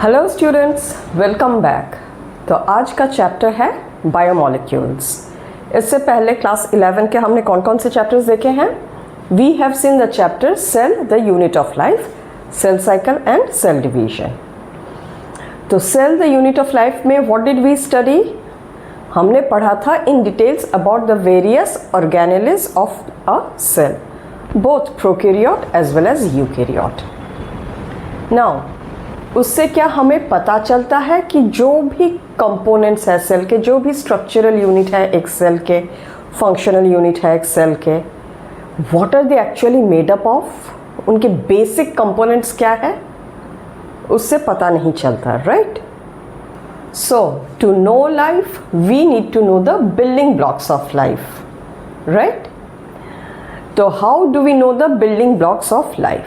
Hello students, welcome back. तो आज का चैप्टर है बायोमोलिक्यूल्स। इससे पहले क्लास 11 के हमने कौन कौन से चैप्टर्स देखे हैं? We have seen the chapter cell the unit of life, cell cycle and cell division. तो cell the unit of life में व्हाट डिड वी स्टडी? हमने पढ़ा था in details about the various organelles of a cell, both prokaryote as well as eukaryote. Now उससे क्या हमें पता चलता है कि जो भी कंपोनेंट्स है सेल के, जो भी स्ट्रक्चरल यूनिट है एक सेल के, फंक्शनल यूनिट है एक सेल के, what are they actually made up of, उनके बेसिक कंपोनेंट्स क्या है, उससे पता नहीं चलता, right? So to know life we need to know the building blocks of life, right? तो how do we know the building blocks of life?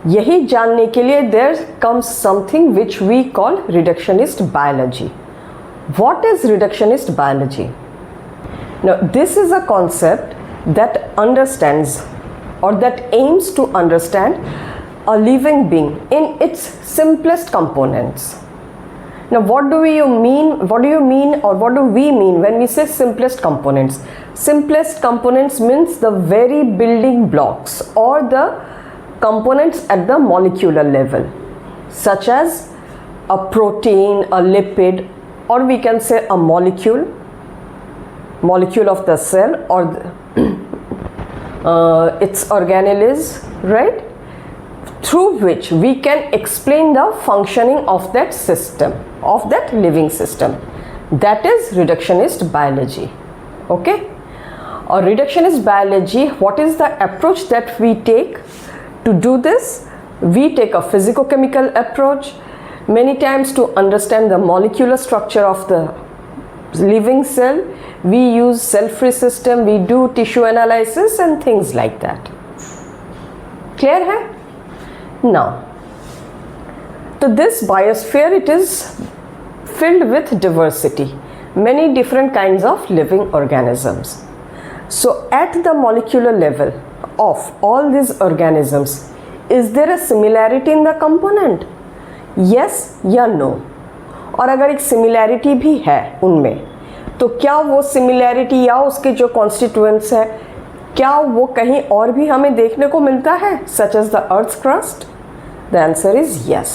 यही जानने के लिए there comes something which we call reductionist biology. What is reductionist biology? Now this is a concept that understands or that aims to understand a living being in its simplest components. Now what do you mean or what do we mean when we say simplest components? Simplest components means the very building blocks or the components at the molecular level, such as a protein, a lipid, or we can say a molecule of the cell, or its organelles, right? Through which we can explain the functioning of that system, of that living system. That is reductionist biology. Okay? Or reductionist biology, what is the approach that we take? To do this, we take a physicochemical approach. Many times to understand the molecular structure of the living cell, we use cell-free system, we do tissue analysis and things like that. Clear hai? Now, so this biosphere, it is filled with diversity, many different kinds of living organisms. So at the molecular level of all these organisms, is there a similarity in the component? Yes या no? और अगर एक similarity भी है उनमें, तो क्या वो सिमिलैरिटी या उसके जो कॉन्स्टिट्यूएंट्स है, क्या वो कहीं और भी हमें देखने को मिलता है, such as the earth crust? The answer is yes.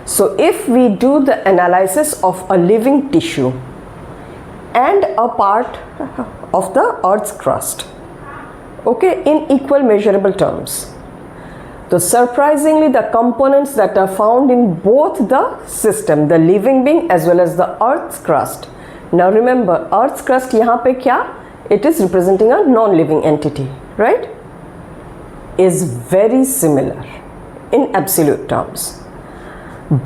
So if we do the analysis of a living tissue and a part of the earth's crust, okay, in equal measurable terms. So surprisingly, the components that are found in both the system, the living being as well as the earth's crust. Now remember, earth's crust यहाँ पे क्या? It is representing a non-living entity, right? Is very similar in absolute terms.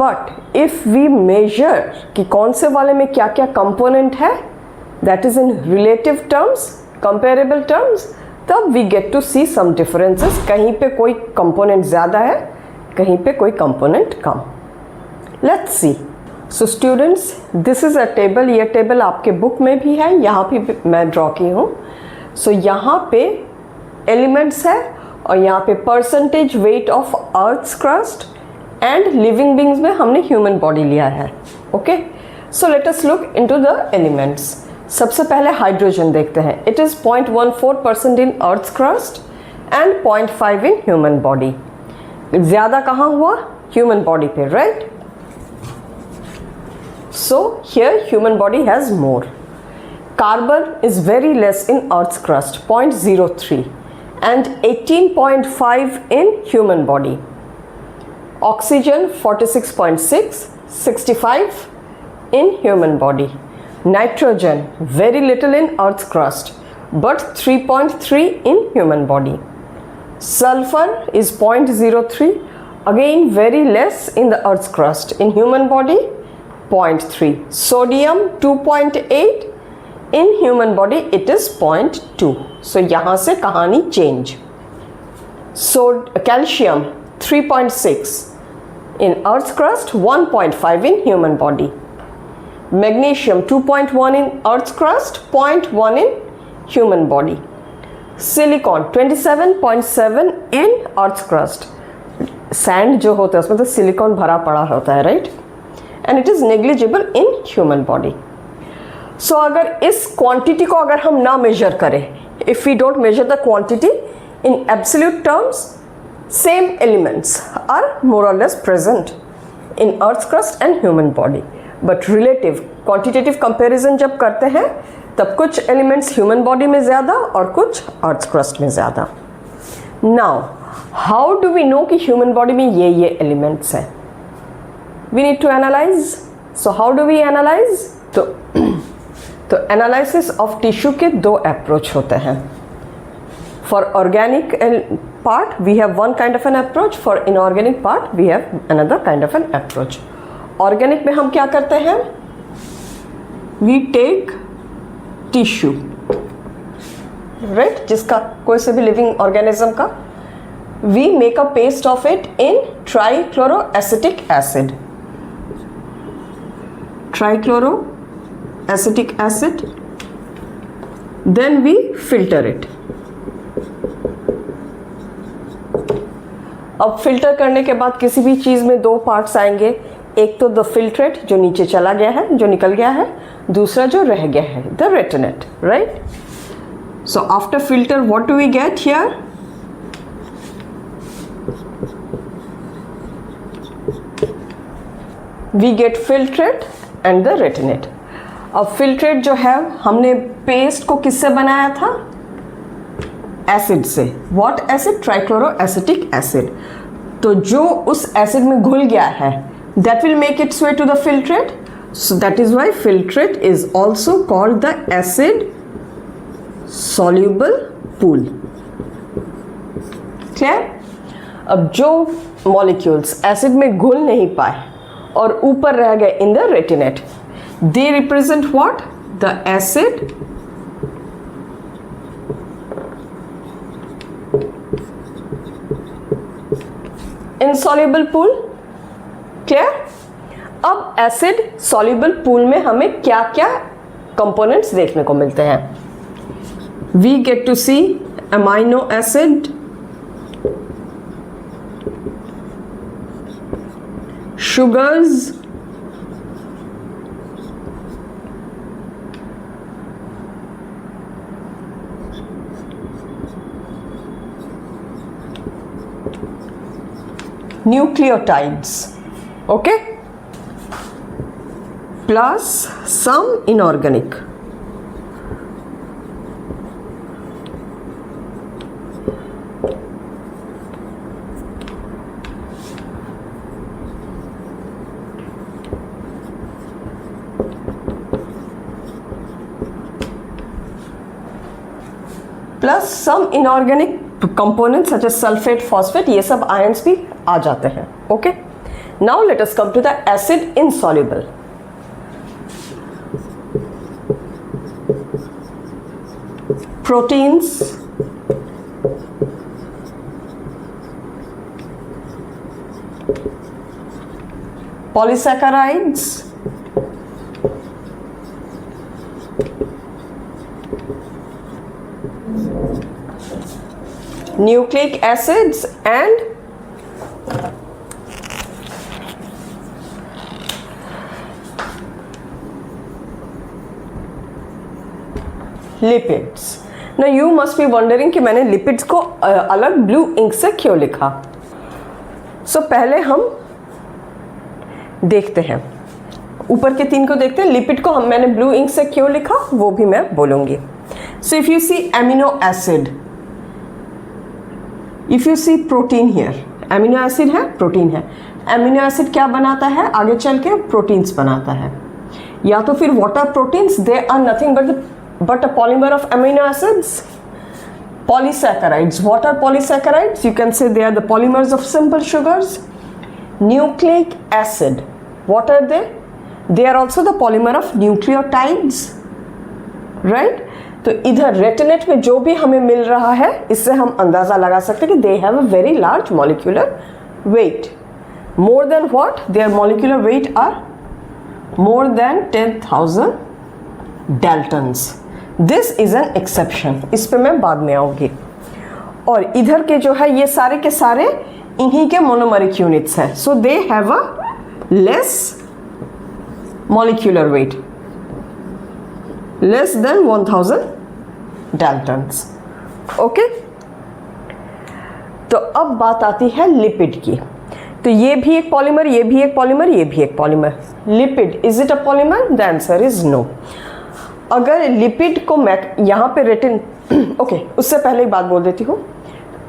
But if we measure कि कौन से वाले में क्या क्या component है, that is in relative terms, comparable terms, तब we get to see some differences. कहीं पे कोई component ज़्यादा है, कहीं पे कोई component come. Let's see. So students, this is a table. ये table आपके book में भी है, यहाँ भी मैं draw की हूँ. So यहाँ पे elements है और यहाँ पे percentage weight of earth's crust and living beings में हमने human body लिया है. Okay? So let us look into the elements. सबसे पहले हाइड्रोजन देखते हैं. It is 0.14% in earth crust and 0.5 in human body. ज्यादा कहाँ हुआ? ह्यूमन बॉडी पे, right? So here human body has more. Carbon is very less in earth crust, 0.03 and 18.5 in human body. Oxygen 46.6, 65 in human body. Nitrogen very little in earth's crust but 3.3 in human body. Sulfur is 0.03, again very less in the earth's crust. In human body 0.3. Sodium 2.8, in human body it is 0.2. So यहाँ से कहानी change. So calcium 3.6 in earth's crust, 1.5 in human body. Magnesium 2.1 in earth's crust, 0.1 in human body. Silicon 27.7 in earth's crust, sand जो होता है उसमें तो silicon भरा पड़ा होता है, right, and it is negligible in human body. So अगर इस क्वांटिटी को अगर हम ना मेजर करें, if we don't measure the quantity in absolute terms, same elements are more और less present in earth crust and human body. But relative quantitative comparison जब करते हैं तब कुछ एलिमेंट्स ह्यूमन बॉडी में ज़्यादा और कुछ अर्थ क्रस्ट में ज़्यादा. Now how do we know कि ह्यूमन बॉडी में ये एलिमेंट्स हैं? We need to analyse. So how do we analyse? तो एनालिसिस ऑफ टिश्यू के दो अप्रोच होते हैं. For organic part we have one kind of an approach, for inorganic part we have another kind of an approach. Organic में हम क्या करते हैं? वी टेक टिश्यू, राइट, जिसका कोई से भी लिविंग ऑर्गेनिज्म का, we make a paste of it in trichloroacetic acid. Trichloroacetic acid, then we filter it. अब फिल्टर करने के बाद किसी भी चीज़ में दो पार्ट्स आएंगे. एक तो द फिल्ट्रेट जो नीचे चला गया है, जो निकल गया है, दूसरा जो रह गया है the retentate, right. So after filter what do we get here? We get filtrate and the retentate. अब फिल्ट्रेट जो है हमने पेस्ट को किससे बनाया था? एसिड से. What acid? Trichloroacetic acid. तो जो उस एसिड में घुल गया है that will make its way to the filtrate. So that is why filtrate is also called the acid soluble pool. Clear? अब जो molecules एसिड में घुल नहीं पाए और ऊपर रह गए in the retinate, they represent what? The acid insoluble pool. Clear? अब एसिड सॉल्युबल पूल में हमें क्या क्या कंपोनेंट्स देखने को मिलते हैं? We get to see amino acid, sugars, nucleotides, okay, plus some inorganic. Plus some inorganic components such as sulfate, phosphate, ये सब ions भी आ जाते हैं. Okay. Now let us come to the acid insoluble. Proteins, polysaccharides, nucleic acids and lipids. ना you must be wondering कि मैंने lipids को अलग ब्लू इंक से क्यों लिखा. सो पहले हम देखते हैं, ऊपर के तीन को देखते हैं. लिपिड को मैंने ब्लू इंक से क्यों लिखा वो भी मैं बोलूंगी. So if you see amino acid, if you see protein here, amino acid है, प्रोटीन है. एमिनो एसिड क्या बनाता है? आगे चल के प्रोटीन्स बनाता है. या तो फिर water proteins, they are nothing but a polymer of amino acids. Polysaccharides, what are polysaccharides? You can say they are the polymers of simple sugars. Nucleic acid, what are they? They are also the polymer of nucleotides, right? तो इधर रेटिनेट में जो भी हमें मिल रहा है इससे हम अंदाजा लगा सकते हैं कि they have a very large molecular weight. More than what? Their molecular weight are more than 10,000 daltons. This is an exception, इस पे मैं बाद में आऊँगी. और इधर के जो है ये सारे के सारे इन्हीं के मोनोमेरिक यूनिट्स हैं, so they have a less molecular weight, less than 1000 daltons. Okay, तो अब बात आती है लिपिड की। तो ये भी एक पॉलीमर, ये भी एक पॉलीमर, ये भी एक polymer. Lipid, is it a polymer? The answer is no. अगर लिपिड को मैं यहाँ पे रिटन ओके, उससे पहले एक बात बोल देती हूँ।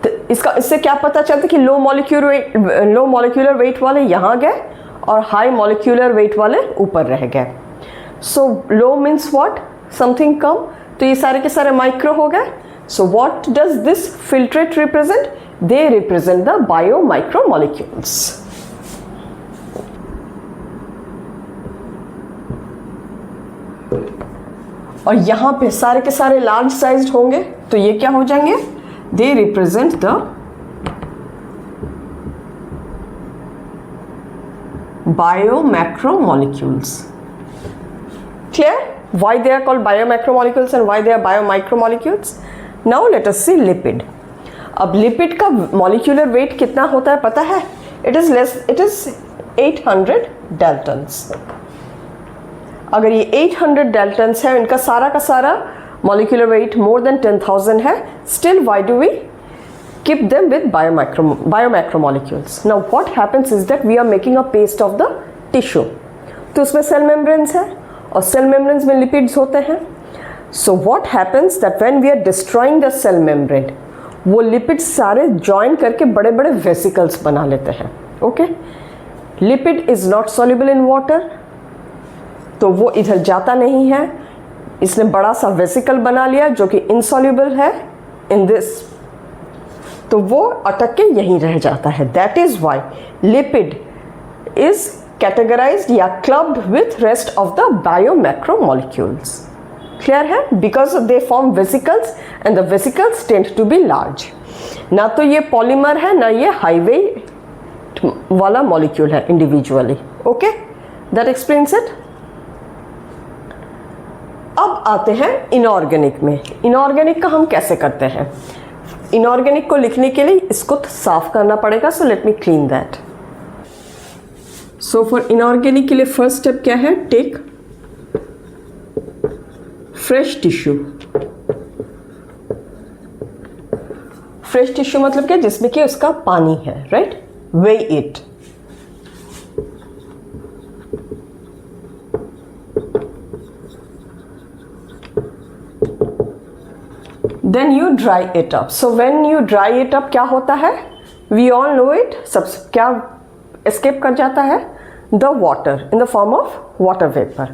तो इससे क्या पता चलता कि लो मॉलिक्यूलर वेट वाले यहाँ गए और हाई मॉलिक्यूलर वेट वाले ऊपर रह गए। सो लो मीन्स व्हाट? समथिंग कम। तो ये सारे के सारे माइक्रो हो गए। So what does this filtrate represent? They represent the bio micro molecules. और यहां पे सारे के सारे लार्ज साइज्ड होंगे, तो ये क्या हो जाएंगे? They represent the bio macro molecules. Clear? Why they are called biomacromolecules and why they are biomicromolecules? Now let us see lipid. अब लिपिड का मॉलिक्यूलर वेट कितना होता है पता है? It is 800 Dalton's. अगर ये 800 डाल्टन्स है, इनका सारा का सारा मॉलिक्यूलर वेट मोर देन 10,000 है, still why do we keep them with biomacromolecules? Now what happens is that we are making a paste of the tissue. तो उसमें सेल मेम्ब्रेन्स है और सेल मेम्ब्रेन्स में लिपिड्स होते हैं। So what happens that when we are destroying the cell membrane, वो lipids सारे join करके बड़े बड़े वेसिकल्स बना लेते हैं। Okay, lipid is not soluble in water, तो वो इधर जाता नहीं है। इसने बड़ा सा वेसिकल बना लिया जो कि इनसॉल्युबल है इन दिस, तो वो अटक के यहीं रह जाता है। That is why lipid is categorized या clubbed with rest of the biomacromolecules. Clear है? Because they form vesicles and the vesicles tend to be large. ना तो ये पॉलीमर है, ना ये हाईवे वाला मॉलिक्यूल है individually. Okay, that explains it. अब आते हैं इनऑर्गेनिक में। इनऑर्गेनिक का हम कैसे करते हैं? इनऑर्गेनिक को लिखने के लिए इसको साफ करना पड़ेगा, so let me clean that. So for inorganic के लिए फर्स्ट स्टेप क्या है? Take fresh tissue. Fresh tissue मतलब क्या? जिसमें कि उसका पानी है, right? Weigh it. Then you dry it up. So when you dry it up, क्या होता है? We all know it. सब क्या escape कर जाता है? The water in the form of water vapor.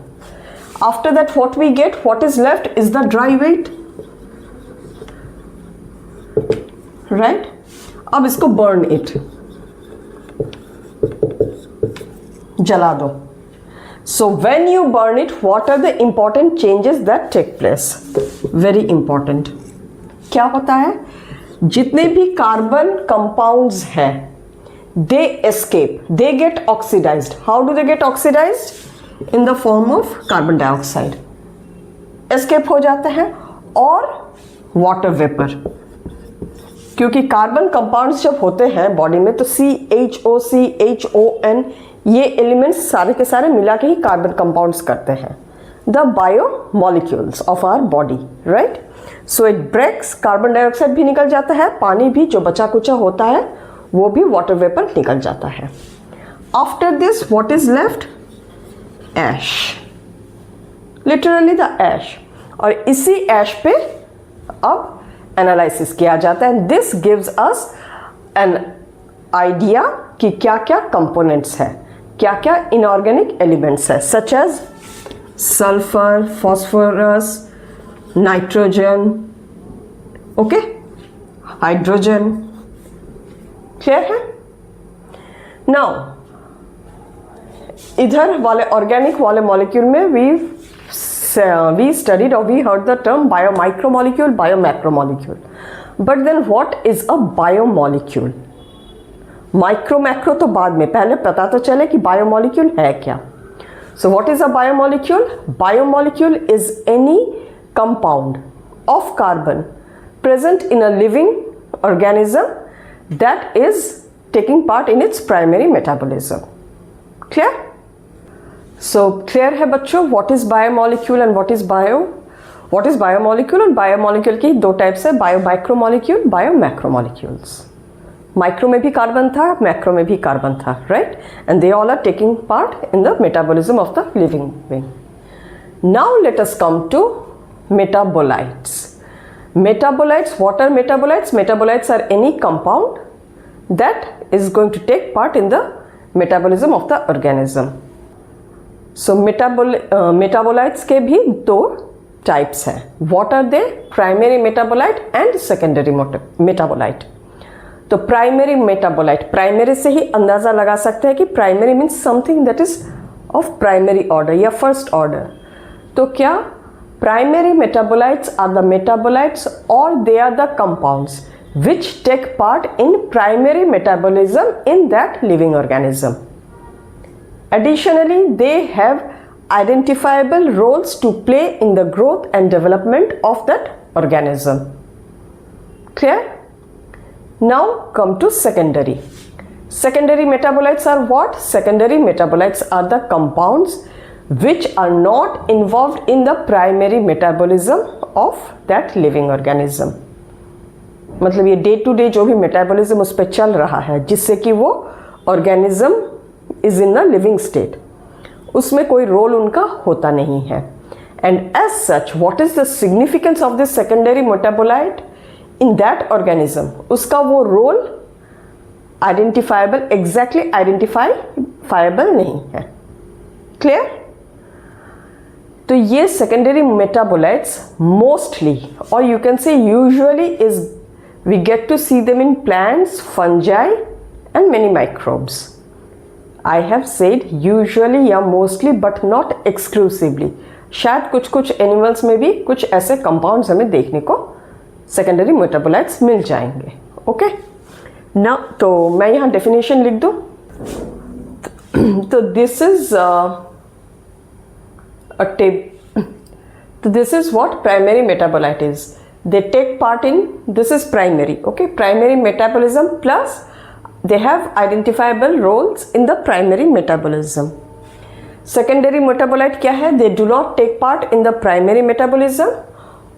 After that, what we get? What is left is the dry weight. Right? अब इसको burn it. जला दो. So when you burn it, what are the important changes that take place? Very important. क्या होता है? जितने भी carbon compounds हैं, they escape, they get oxidized. How do they get oxidized? In the form of carbon dioxide escape हो जाते हैं और वाटर वेपर। क्योंकि कार्बन कंपाउंड्स जब होते हैं बॉडी में, तो CHO, CHON ये एलिमेंट्स सारे के सारे मिला के ही कार्बन कंपाउंड्स करते हैं, the biomolecules of our body, right? So it breaks, carbon dioxide भी निकल जाता है, पानी भी जो बचा कुचा होता है वो भी वाटर वेपर निकल जाता है। After this what is left? Ash, literally the ash. और इसी ऐश पे अब एनालिसिस किया जाता है। This gives us an idea कि क्या क्या कंपोनेंट्स है, क्या क्या इनऑर्गेनिक एलिमेंट्स है, such as sulphur, phosphorus, nitrogen, okay, hydrogen. Clear है? नाउ इधर वाले ऑर्गेनिक वाले मॉलिक्यूल में we studied or we heard the term biomicromolecule, biomacromolecule. But then what is a biomolecule? Micro macro तो बाद में, पहले पता तो चले कि बायोमोलिक्यूल है क्या। So what is a biomolecule? Biomolecule is any compound of carbon present in a living organism that is taking part in its primary metabolism. Clear? So clear है बच्चों what is biomolecule and what is biomolecule? और biomolecule की दो types है, biomicromolecule, biomacromolecules. Micro में भी carbon था, macro में भी कार्बन था, right? And they all are taking part in the metabolism of the living being. Now let us come to metabolites. Metabolites, what are metabolites? Metabolites are any compound that is going to take part in the metabolism of the organism. So metabolites के भी दो types हैं. What are they? Primary metabolite and secondary metabolite. तो primary metabolite, primary से ही अंदाजा लगा सकते हैं कि primary means something that is of primary order या फर्स्ट ऑर्डर. तो क्या primary metabolites are the metabolites or they are the compounds which take part in primary metabolism in that living organism. Additionally, they have identifiable roles to play in the growth and development of that organism. Clear? Now come to secondary. Secondary metabolites are what? Secondary metabolites are the compounds which are not involved in the primary metabolism of that living organism. मतलब ये day to day जो भी metabolism उस पर चल रहा है जिससे कि वो organism is in the living state, उसमें कोई रोल उनका होता नहीं है. And as such what is the significance of this secondary metabolite in that organism? उसका वो रोल आइडेंटिफाइबल, एग्जैक्टली आइडेंटिफाइबल नहीं है. क्लियर? तो ये सेकेंडरी मेटाबोलाइट्स मोस्टली और you can say usually is we get to see them in plants, fungi and many microbes. I have said usually या mostly but not exclusively. शायद कुछ कुछ animals में भी कुछ ऐसे कंपाउंड्स हमें देखने को सेकेंडरी मेटाबोलाइट्स मिल जाएंगे. ओके ना, तो मैं यहाँ डेफिनेशन लिख दूँ. तो this is a table. So this is what primary metabolite is. They take part in, this is primary, okay, primary metabolism plus they have identifiable roles in the primary metabolism. Secondary metabolite क्या है? They do not take part in the primary metabolism.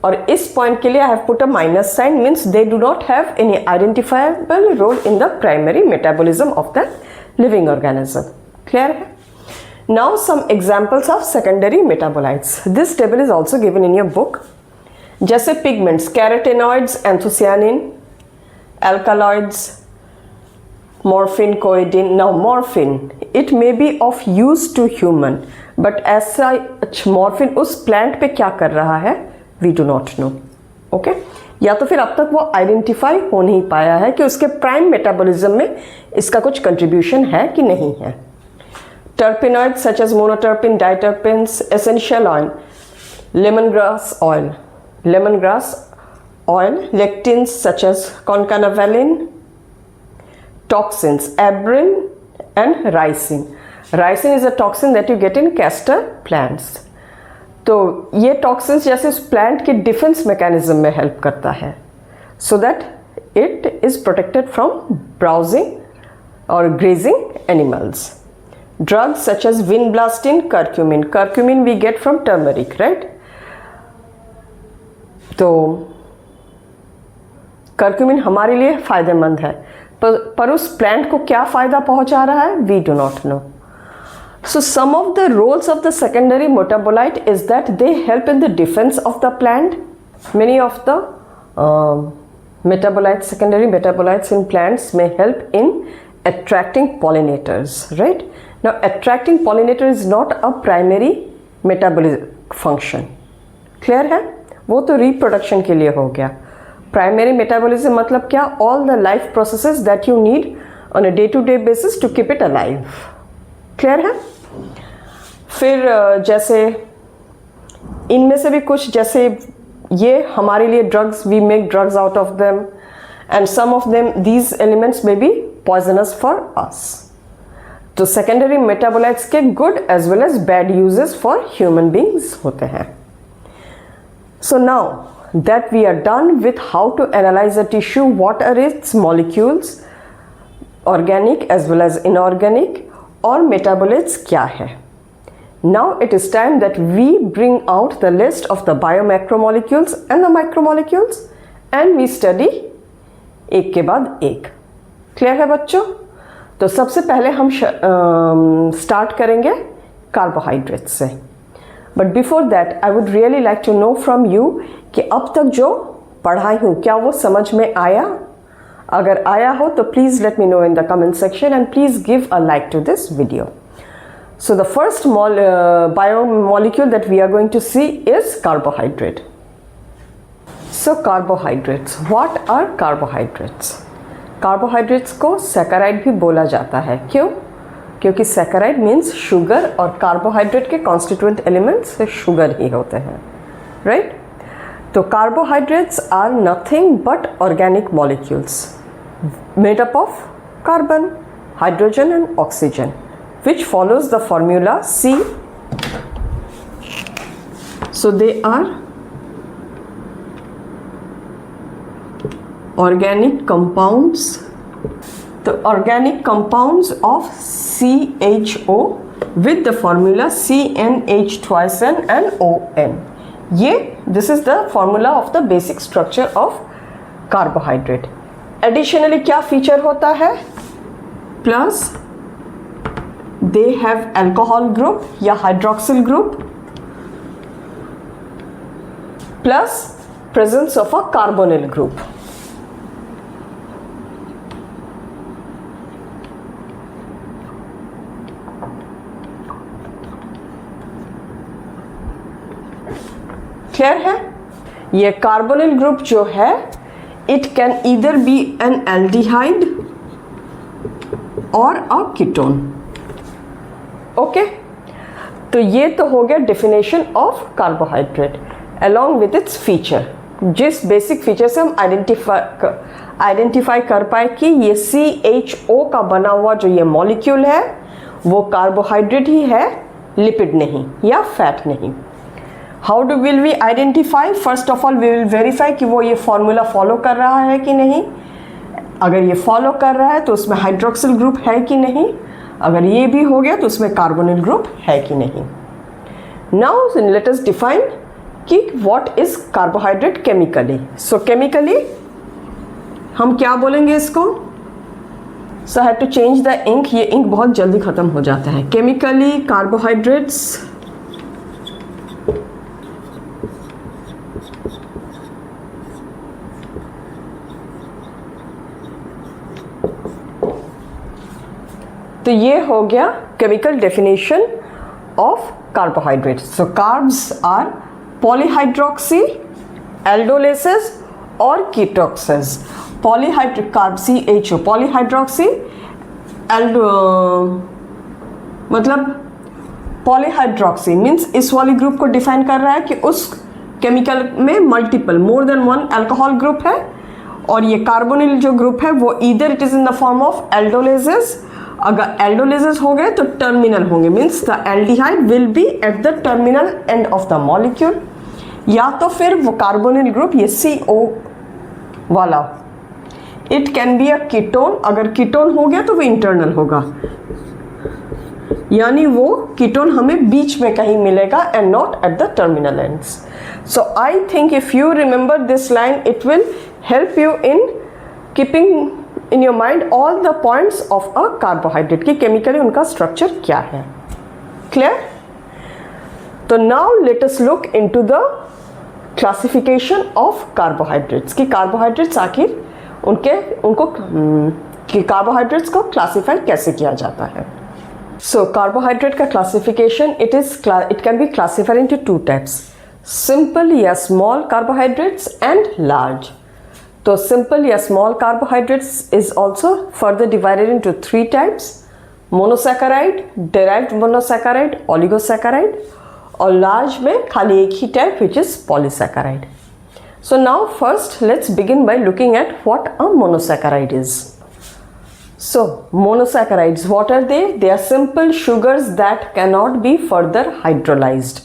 और इस point के लिए I have put a minus sign, means they do not have any identifiable role in the primary metabolism of the living organism. Clear है? Now some examples of secondary metabolites. This table is also given in your book. जैसे pigments, carotenoids, anthocyanin, alkaloids, morphine, coidine. Now morphine, it may be of use to human, but as such morphine उस plant पे क्या कर रहा है? We do not know. Okay? या तो फिर अब तक वो आइडेंटिफाई हो नहीं पाया है कि उसके प्राइम मेटाबॉलिज्म में इसका कुछ कंट्रीब्यूशन है कि नहीं है. Terpenoids such as monoterpene, diterpenes, essential oil, lemongrass oil, lectins such as concanavalin, toxins, abrin and ricin. Ricin is a toxin that you get in castor plants. तो ये टॉक्सिन्स जैसे उस प्लांट के डिफेंस मैकेनिज्म में help करता है, so that it is protected from browsing और grazing animals. Drugs such as vinblastine, curcumin. Curcumin we get from turmeric, right? तो curcumin हमारे लिए फायदेमंद है, पर उस प्लांट को क्या फायदा पहुंचा रहा है? We do not know. So some of the roles of the secondary metabolite is that they help in the defense of the plant. Many of the metabolites, secondary metabolites in plants may help in attracting pollinators, right? Now attracting pollinator is not a primary metabolic function. Clear है? वो तो reproduction के लिए हो गया. Primary metabolism मतलब क्या? All the life processes that you need on a day-to-day basis to keep it alive. Clear है? फिर जैसे इनमें से भी कुछ, जैसे ये हमारे लिए drugs, we make drugs out of them, and some of them, these elements may be poisonous for us. तो सेकेंडरी मेटाबोलाइट्स के good as well as bad uses for human beings होते हैं. So now that we are done with how to analyse a tissue, what are its molecules, organic as well as inorganic और metabolites क्या है. Now it is time that we bring out the list of the biomacromolecules and the micromolecules and we study एक के बाद एक. Clear है बच्चों? तो सबसे पहले हम स्टार्ट करेंगे कार्बोहाइड्रेट से. But before that I would really like to know from you कि अब तक जो पढ़ाई हूँ क्या वो समझ में आया. अगर आया हो तो please let me know in the comment section and please give a like to this video. So the first biomolecule that we are going to see is carbohydrate. So carbohydrates, what are carbohydrates? Carbohydrates को saccharide भी बोला जाता है. क्यों? क्योंकि saccharide means sugar और carbohydrate के constituent elements sugar ही होते हैं, right? तो carbohydrates are nothing but organic molecules made up of carbon, hydrogen and oxygen, which follows the formula C. So they are organic compounds. The organic compounds of CHO with the formula CnH twice N and ON. This is the formula of the basic structure of carbohydrate. Additionally क्या feature होता है? Plus they have alcohol group या hydroxyl group plus presence of a carbonyl group. Clear है? ये carbonyl group जो है it can either be an aldehyde or a ketone. Okay तो ये तो हो गया definition of carbohydrate along with its feature. जिस बेसिक फीचर से हम आइडेंटिफाई कर पाए कि ये CHO का बना हुआ जो ये मॉलिक्यूल है वो कार्बोहाइड्रेट ही है, लिपिड नहीं या फैट नहीं. How do will we identify? First of all we will verify कि वो ये फॉर्मूला फॉलो कर रहा है कि नहीं. अगर ये फॉलो कर रहा है तो उसमें हाइड्रोक्सिल ग्रुप है कि नहीं. अगर ये भी हो गया तो उसमें कार्बोनिल ग्रुप है कि नहीं. नाउ लेट अस डिफाइन कि what is carbohydrate chemically. So chemically हम क्या बोलेंगे इसको? So have to change the ink. ये इंक बहुत जल्दी खत्म हो जाता है. केमिकली कार्बोहाइड्रेट्स तो ये हो गया chemical definition of carbohydrate. So carbs are polyhydroxy, aldolases और ketoses. Carb CHO polyhydroxy, aldo मतलब पॉलीहाइड्रोक्सी मीन्स इस वाली ग्रुप को डिफाइन कर रहा है कि उस केमिकल में multiple more than one alcohol group है. और ये कार्बोनिल जो ग्रुप है वो either it is in the form of aldolases. अगर एल्डोलेसेस हो गए तो टर्मिनल होंगे means the aldehyde will be at the terminal end of the molecule. या तो फिर वो कार्बोनिल ग्रुप ये CO वाला it can be a ketone. अगर कीटोन हो गया तो वो इंटरनल होगा यानी वो कीटोन हमें बीच में कहीं मिलेगा and not at the terminal ends. So I think if you remember this line it will help you in keeping in your mind all the points of a carbohydrate कि chemically उनका structure क्या है. Clear? तो now let us look into the classification of carbohydrates कि carbohydrates आखिर उनको कि carbohydrates को classify कैसे किया जाता है. So carbohydrate का classification it can be classified into two types, simple या small carbohydrates and large. तो simple या small carbohydrates is also further divided into three types: monosaccharide, derived monosaccharide, oligosaccharide. और large में खाली एक ही type which is polysaccharide. So now first let's begin by looking at what a monosaccharide is. So monosaccharides, what are they? They are simple sugars that cannot be further hydrolyzed.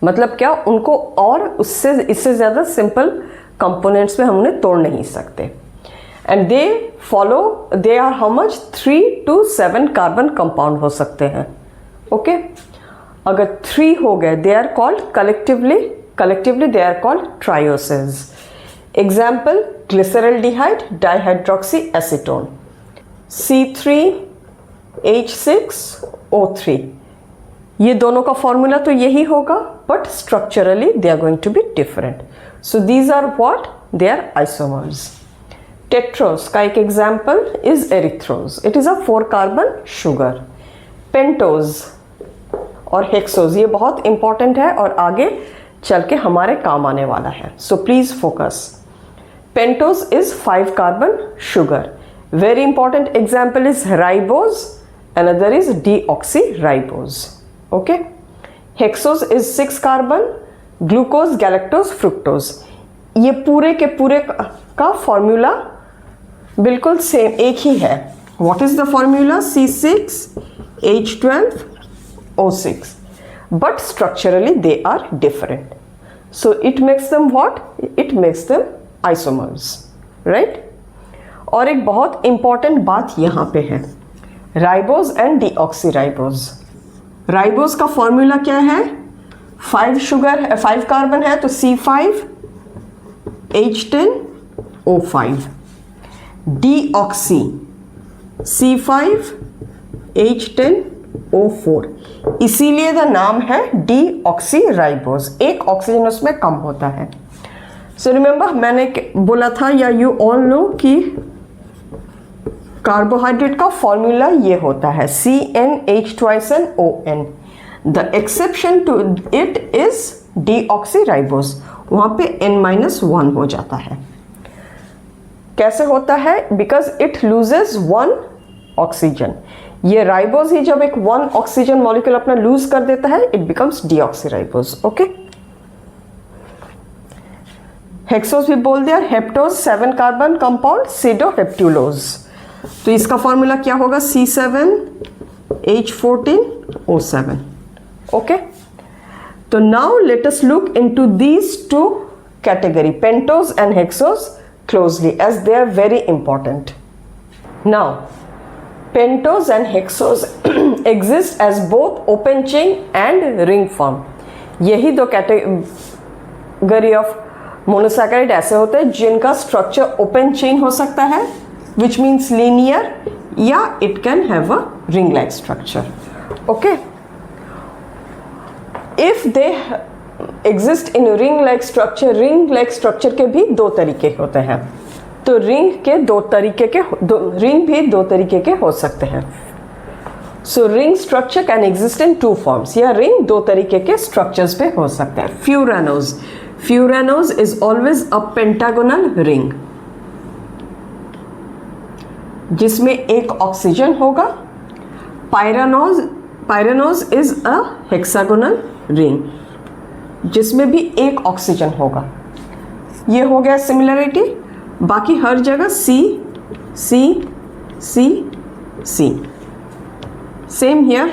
मतलब क्या, उनको और इससे ज़्यादा simple components में हम उन्हें तोड़ नहीं सकते. And they are how much 3 to 7 carbon compound हो सकते हैं. ओके, अगर 3 हो गए they are called collectively they are called trioses. Example, glyceraldehyde dihydroxy acetone, C3H6O3. ये दोनों का फॉर्मूला तो यही होगा, but structurally they are going to be different. So these are what? They are isomers. Tetrose का एक example is erythrose. It is a 4 carbon sugar. Pentose और hexose ये बहुत इंपॉर्टेंट है और आगे चल के हमारे काम आने वाला है. So please focus. Pentose is 5 carbon sugar. Very important example is ribose, another is deoxyribose. Okay, hexose is 6 carbon, glucose, galactose, fructose. ये पूरे के पूरे का फॉर्मूला बिल्कुल सेम एक ही है. What is the formula? C6H12O6, but structurally they are different. So it makes them what? It makes them isomers, right? और एक बहुत इंपॉर्टेंट बात यहाँ पे है, राइबोज एंड डीऑक्सीराइबोज. राइबोज का फॉर्मूला क्या है? 5 कार्बन है तो C5H10O5. Deoxy C5H10O4. इसीलिए द नाम है डीऑक्सीराइबोज. एक ऑक्सीजन उसमें कम होता है. सो रिमेंबर मैंने बोला था या यू ऑल नो कि कार्बोहाइड्रेट का फॉर्मूला ये होता है CnH2SnON. The exception to it is deoxyribose. वहां पे N-1 हो जाता है. कैसे होता है? Because it loses 1 oxygen. ये राइबोज ही जब एक 1 ऑक्सीजन मॉलिक्यूल अपना लूज कर देता है, it becomes deoxyribose. Okay, hexose भी बोल दिया. Heptose 7 carbon compound, sedoheptulose. तो इसका फॉर्मूला क्या होगा? C7H14O7. ओके, तो now let us look into these 2 category, pentose and hexose, closely as they are very important. Now, pentose and hexose exist as both open chain and ring form. यही 2 category of monosaccharide ऐसे होते हैं जिनका structure open chain हो सकता है, which means linear, या it can have a ring like structure. Okay, if they exist in ring like structure के भी 2 तरीके होते हैं. तो रिंग भी 2 तरीके के हो सकते हैं. So ring structure can exist in 2 forms. या रिंग 2 तरीके के स्ट्रक्चर्स पे हो सकते हैं. Furanose is always a pentagonal ring जिसमें एक ऑक्सीजन होगा. Pyranose is a hexagonal ring जिसमें भी एक ऑक्सीजन होगा. ये हो गया सिमिलरिटी. बाकी हर जगह C C C C. Same here.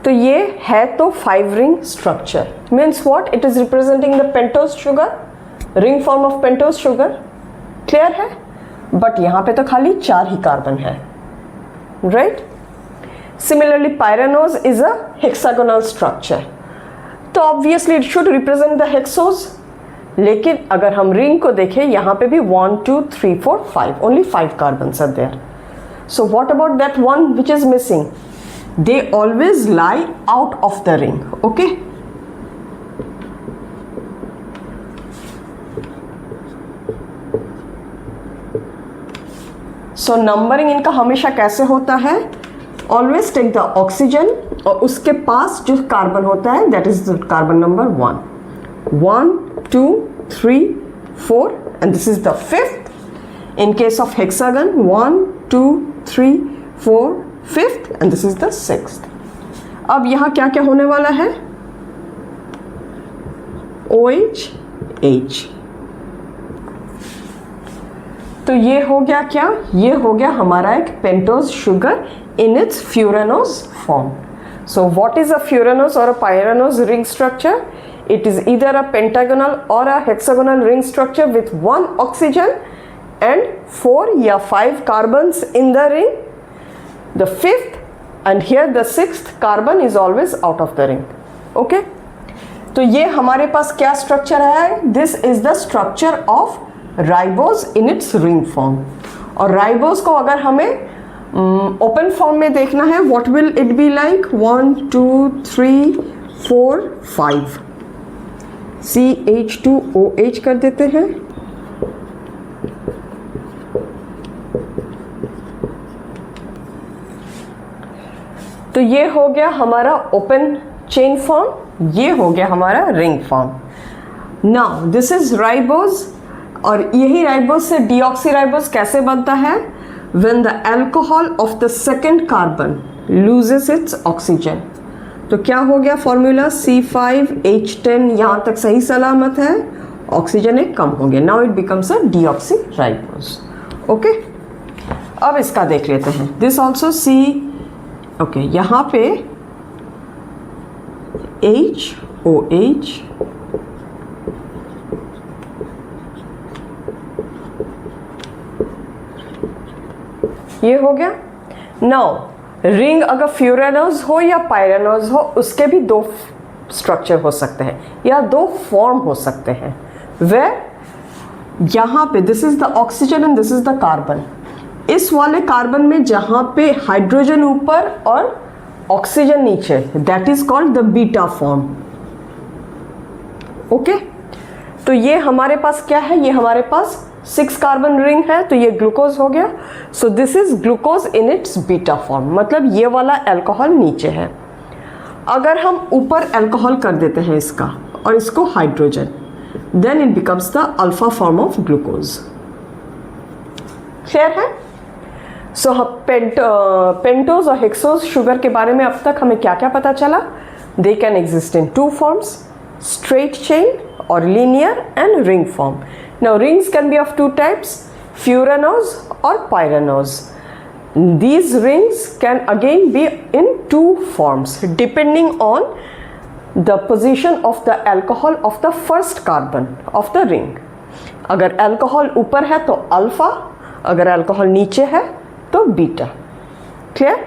तो ये है तो 5 ring structure. Means what? It is representing the pentose sugar, ring form of pentose sugar. Clear है? बट यहां पे तो खाली 4 ही कार्बन है, right? Similarly, pyranose is a hexagonal structure. तो obviously it should represent the hexose. लेकिन अगर हम रिंग को देखें यहाँ पे भी 1 2 3 4 5 only 5 carbons are there. So what about that one which is missing? They always lie out of the ring. Okay. So numbering इनका हमेशा कैसे होता है? Always take the oxygen और उसके पास जो कार्बन होता है that is the carbon number 1. 1 2 3 4 and this is the 5th. In case of hexagon 1 2 3 4 5th and this is the 6th. अब यहाँ क्या क्या होने वाला है? OH H. तो ये हो गया क्या? ये हो गया हमारा एक pentose sugar in its furanose form. So what is a furanose or a pyranose ring structure? It is either a pentagonal or a hexagonal ring structure with 1 oxygen and 4 या 5 carbons in the ring. The 5th and here the 6th carbon is always out of the ring. Okay? तो ये हमारे पास क्या structure है? This is the structure of ribose in its ring form. और ribose को अगर हमें ओपन फॉर्म में देखना है, what will it be like? 1 2 3 4 5 CH2OH कर देते हैं. तो ये हो गया हमारा ओपन चेन फॉर्म, ये हो गया हमारा ring form. Now this is ribose. और यही राइबोज से डीऑक्सीराइबोज कैसे बनता है? When the alcohol of the second carbon loses it's oxygen. तो क्या हो गया फॉर्मूला? C5H10. यहाँ तक सही सलामत है, ऑक्सीजन एक कम हो गया. Now it becomes a deoxyribose. Okay, अब इसका देख लेते हैं. This also C. ओके, यहाँ पे HOH ये हो गया. नाउ रिंग अगर फ्यूरेनोज हो या पायरेनोज हो, उसके भी 2 स्ट्रक्चर हो सकते हैं या 2 फॉर्म हो सकते हैं. वे यहाँ पे this is the oxygen and this is the carbon. इस वाले कार्बन में जहाँ पे हाइड्रोजन ऊपर और ऑक्सीजन नीचे, that is called the beta form. Okay, तो ये हमारे पास क्या है? ये हमारे पास 6 कार्बन रिंग है, तो ये ग्लूकोज हो गया. So this is glucose in its beta form, मतलब ये वाला अल्कोहल नीचे है. अगर हम ऊपर अल्कोहल कर देते हैं इसका और इसको hydrogen, then it becomes the alpha form of glucose. Clear है? सो पेंटोज और हेक्सोज शुगर के बारे में अब तक हमें क्या क्या पता चला? They can exist in 2 forms, straight chain or linear and ring form. Now rings can be of 2 types, furanose or pyranose. These rings can again be in 2 forms depending on the position of the alcohol of the first carbon of the ring. अगर alcohol ऊपर है तो alpha, अगर alcohol नीचे है तो beta. Clear?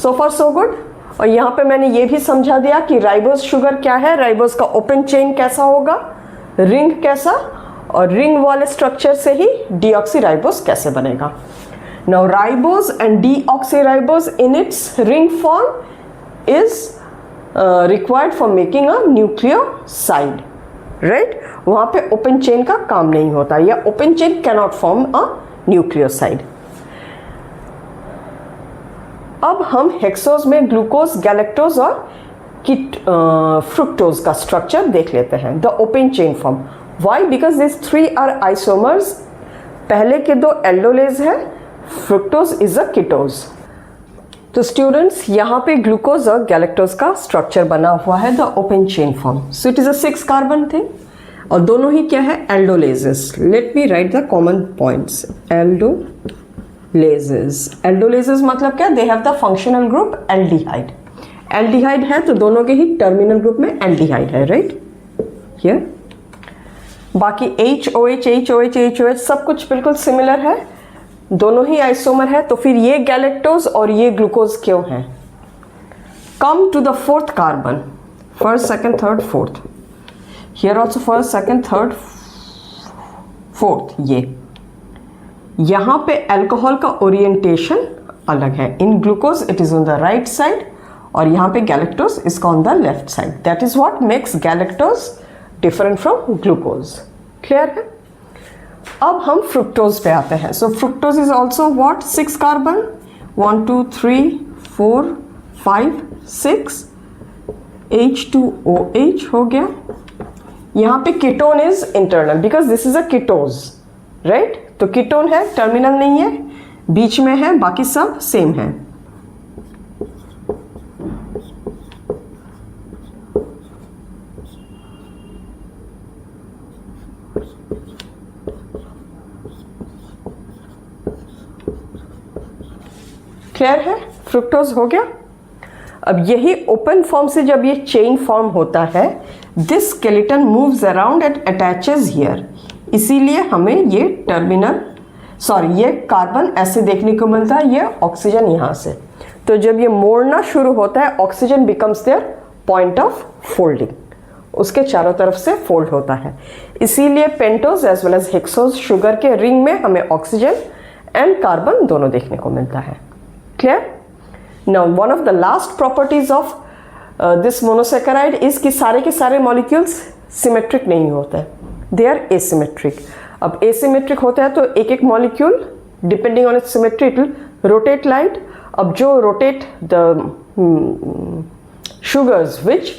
So far so good. और यहाँ पे मैंने ये भी समझा दिया कि राइबोज शुगर क्या है, राइबोज का ओपन चेन कैसा होगा, रिंग कैसा, और रिंग वाले स्ट्रक्चर से ही डीऑक्सीराइबोज कैसे बनेगा. Now ribose and deoxyribose in its ring form is required for making a nucleoside. Right, वहाँ पे ओपन चेन का काम नहीं होता, या open chain cannot form a nucleoside. अब हम हेक्सोज में ग्लूकोज, गैलेक्टोज और फ्रुक्टोज का स्ट्रक्चर देख लेते हैं. The open chain form. Why? Because this 3 are isomers. पहले के 2 एल्डोलेज है, फ्रुक्टोज इज अ कीटोज. तो स्टूडेंट्स, यहाँ पे ग्लूकोज और गैलेक्टोज का स्ट्रक्चर बना हुआ है, the open chain form. So it is a 6 carbon thing, और दोनों ही क्या है? Aldolases. Let me write the common points. Aldolases मतलब क्या? They have the functional group aldehyde. Aldehyde है तो दोनों के ही टर्मिनल ग्रुप में एल्डिहाइड है. राइट, हियर बाकी HOH सब कुछ बिल्कुल सिमिलर है, दोनों ही आइसोमर है. तो फिर ये गैलेक्टोज और ये ग्लूकोज क्यों है? Come to the 4th carbon, 1st, 2nd, 3rd, 4th. Here also 1st, 2nd, 3rd, 4th. ये यहाँ पे अल्कोहल का ओरिएंटेशन अलग है. In glucose it is on the right side, और यहाँ पे galactose is on the left side. That is what makes galactose different from glucose. Clear है? अब हम फ्रुक्टोज पे आते हैं. So fructose is also what? 6 carbon, 1 2 3 4 5 6 H2OH हो गया. यहाँ पे ketone is internal because this is a कीटोज. Right, तो कीटोन है, टर्मिनल नहीं है, बीच में है, बाकी सब सेम है. क्लियर है? फ्रुक्टोज हो गया. अब यही ओपन फॉर्म से जब ये चेन फॉर्म होता है, this skeleton moves around and attaches here, इसीलिए हमें ये ये कार्बन ऐसे देखने को मिलता है, ये ऑक्सीजन यहाँ से। तो जब ये मोड़ना शुरू होता है, oxygen becomes their point of folding, उसके चारों तरफ से फोल्ड होता है। इसीलिए pentose as well as hexose sugar के रिंग में हमें ऑक्सीजन एंड कार्बन दोनों देखने को मिलता है। Clear? Now one of the last properties of this monosaccharide is कि सारे के सारे मॉलिक्यूल्स सिमेट्रिक नहीं होते, दे आर एसिमेट्रिक। अब एसिमेट्रिक होता है तो एक एक molecule depending on it's symmetry it will rotate light. अब जो rotate the sugars which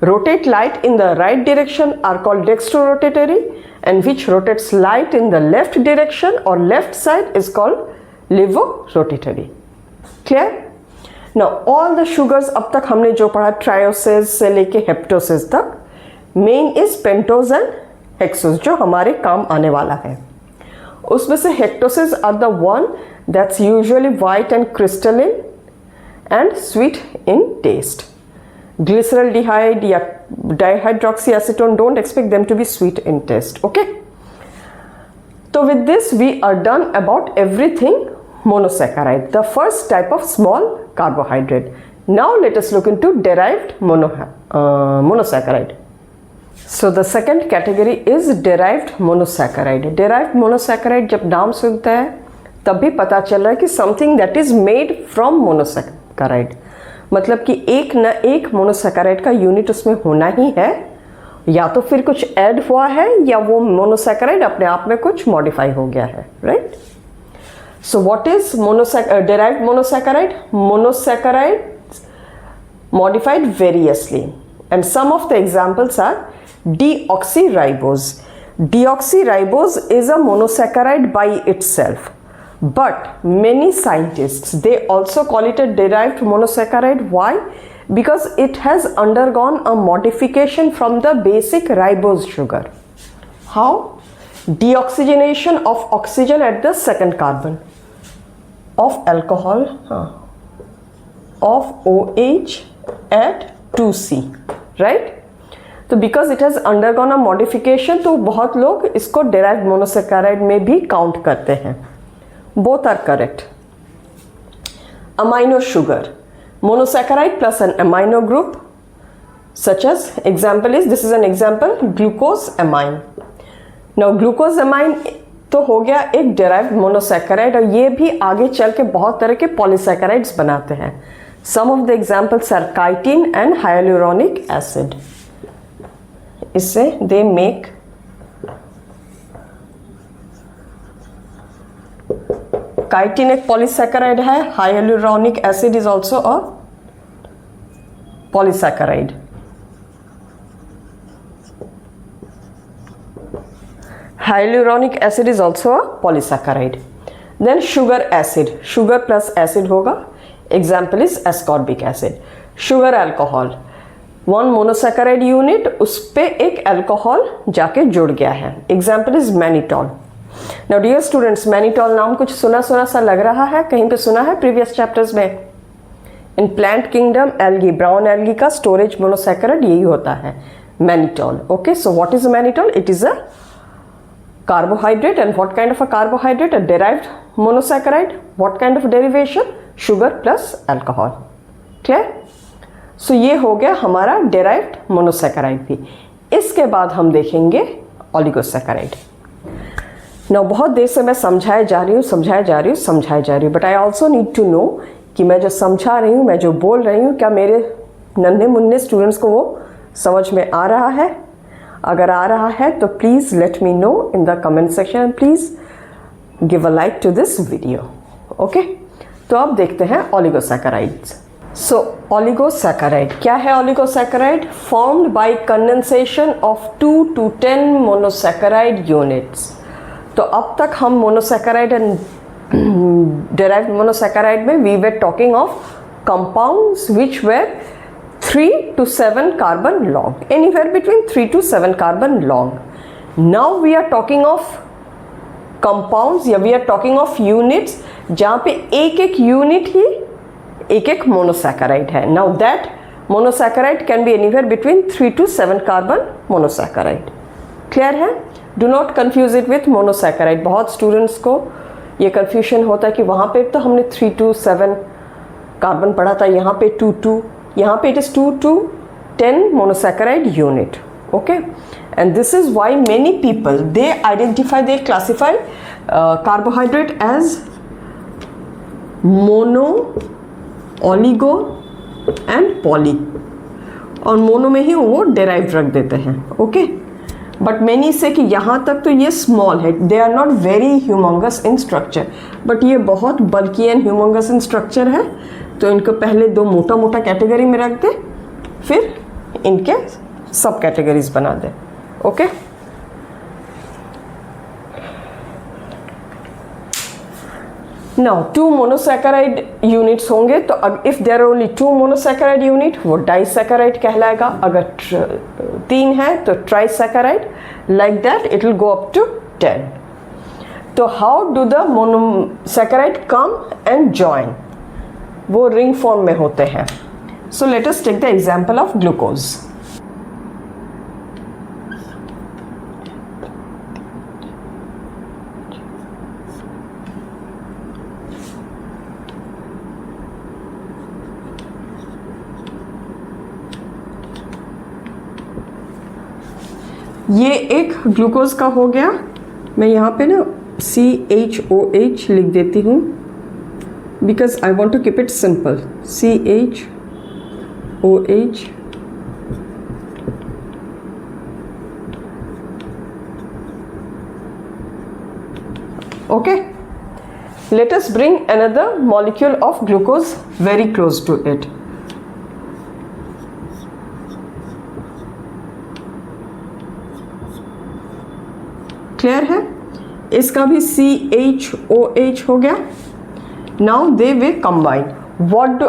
rotate light in the right direction are called dextrorotatory, and which rotates light in the left direction or left side is called levorotatory. Clear? Now all the sugars अब तक हमने जो पढ़ा ट्रायोसिस से लेके heptoses तक, main is pentose and hexose जो हमारे काम आने वाला है। उसमें से hexoses are the one that's usually white and crystalline and sweet in taste. Glyceraldehyde या dihydroxyacetone, don't expect them to be sweet in taste. Okay, so with this we are done about everything monosaccharide, the first type of small carbohydrate. Now let us look into derived monosaccharide. So the second category is derived monosaccharide. Derived monosaccharide जब नाम सुनते हैं तब भी पता चल रहा है कि something that is made from monosaccharide, मतलब कि एक न एक मोनोसैकेराइड का यूनिट उसमें होना ही है, या तो फिर कुछ ऐड हुआ है या वो मोनोसैकेराइड अपने आप में कुछ मॉडिफाई हो गया है, right? So what is derived monosaccharide? Monosaccharide modified variously, and some of the examples are deoxyribose. Deoxyribose is a monosaccharide by itself, but many scientists they also call it a derived monosaccharide. Why? Because it has undergone a modification from the basic ribose sugar. How? Deoxygenation of oxygen at the second carbon of alcohol of OH at 2C, right? तो because it has undergone a modification, तो बहुत लोग इसको derived monosaccharide में भी count करते हैं. Both are correct. Amino sugar, monosaccharide plus an amino group, such as example is, this is an example, glucose amine. Now glucose amine तो हो गया एक derived monosaccharide, और ये भी आगे चल के बहुत तरह के polysaccharides बनाते हैं. Some of the examples are chitin and hyaluronic acid. इससे they make chitin एक polysaccharide है, hyaluronic acid is also a polysaccharide. Hyaluronic acid is also a polysaccharide. Then sugar acid, sugar plus acid होगा. Example is ascorbic acid. Sugar alcohol, one monosaccharide unit, उस पे एक alcohol जाके जुड़ गया है. Example is mannitol. Now dear students, mannitol नाम कुछ सुना सुना सा लग रहा है, कहीं पे सुना है previous chapters में. In plant kingdom, algae, brown algae का storage monosaccharide यही होता है, mannitol. Okay, so what is mannitol? It is a carbohydrate. And what kind of a carbohydrate? A derived monosaccharide. What kind of derivation? Sugar plus alcohol. Clear? So ये हो गया हमारा derived monosaccharide भी. इसके बाद हम देखेंगे oligosaccharide. Now बहुत देर से मैं समझाए जा रही हूँ, but I also need to know कि मैं जो समझा रही हूँ, मैं जो बोल रही हूँ, क्या मेरे नन्हे मुन्ने स्टूडेंट्स को वो समझ में आ रहा है? अगर आ रहा है तो please let me know in the comment section, and please give a like to this video. Okay, तो अब देखते हैं ओलिगोसैकेराइड्स. सो ओलिगोसैकेराइड क्या है? Oligosaccharide formed by condensation of 2 to 10 monosaccharide units. तो अब तक हम मोनोसैकेराइड एंड derived monosaccharide में we were talking of compounds which were 3 to 7 carbon long, anywhere between 3 to 7 carbon long. Now we are talking of compounds, या we are talking of units जहाँ पे एक एक यूनिट ही एक एक monosaccharide है. Now that Monosaccharide can be anywhere between 3 to 7 carbon monosaccharide. Clear है? Do not confuse it with monosaccharide. बहुत स्टूडेंट्स को ये कन्फ्यूजन होता है कि वहाँ पे तो हमने 3 to 7 कार्बन पढ़ा था, यहाँ पे 2 to, यहाँ पे it is 2 to 10 monosaccharide unit. Okay, and this is why many people they classify carbohydrate as mono, oligo and poly, और मोनो में ही वो डेराइव रख देते हैं. ओके, बट मैनी से कि यहाँ तक तो ये स्मॉल है, they are not very humongous in structure, but ये बहुत बल्कि एंड ह्यूमंगस इन स्ट्रक्चर है. तो इनको पहले दो मोटा मोटा कैटेगरी में रख दे, फिर इनके सब कैटेगरीज बना दे. ओके, नाउ 2 मोनोसैकेराइड यूनिट्स होंगे, तो if there are only 2 monosaccharide unit वो डाइसैकेराइड कहलाएगा. अगर 3 है तो trisaccharide. Like that it will go up to 10. तो how do the monosaccharide come and join? वो रिंग फॉर्म में होते हैं. So let us take the example of glucose. ये एक ग्लूकोज का हो गया. मैं यहाँ पे ना CHOH लिख देती हूँ because I want to keep it simple. CHOH. Okay, let us bring another molecule of glucose very close to it. Clear है? इसका भी CHOH हो गया. Now they will combine.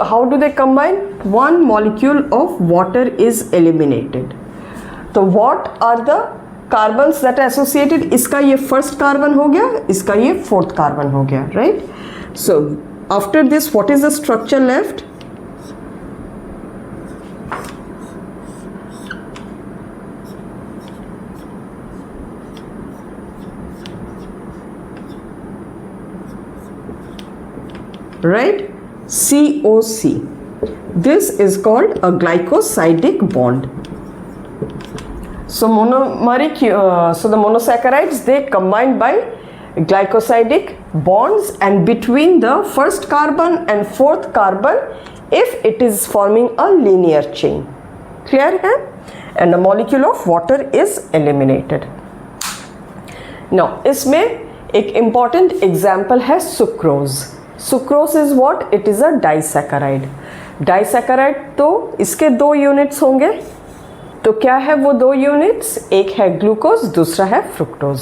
How do they combine? 1 molecule of water is eliminated. तो what are the carbons that are associated? इसका ये first carbon हो गया, इसका ये फोर्थ कार्बन हो गया, right? So after this what is the structure left? Right? COC. This is called a glycosidic bond. So so the monosaccharides, they combine by glycosidic bonds, and between the first carbon and fourth carbon if it is forming a linear chain. Clear है? And the molecule of water is eliminated. Now इसमें एक important example है sucrose. Sucrose is what? It is a disaccharide. Disaccharide तो इसके 2 units होंगे. तो क्या है वो 2 यूनिट्स? एक है ग्लूकोज, दूसरा है fructose.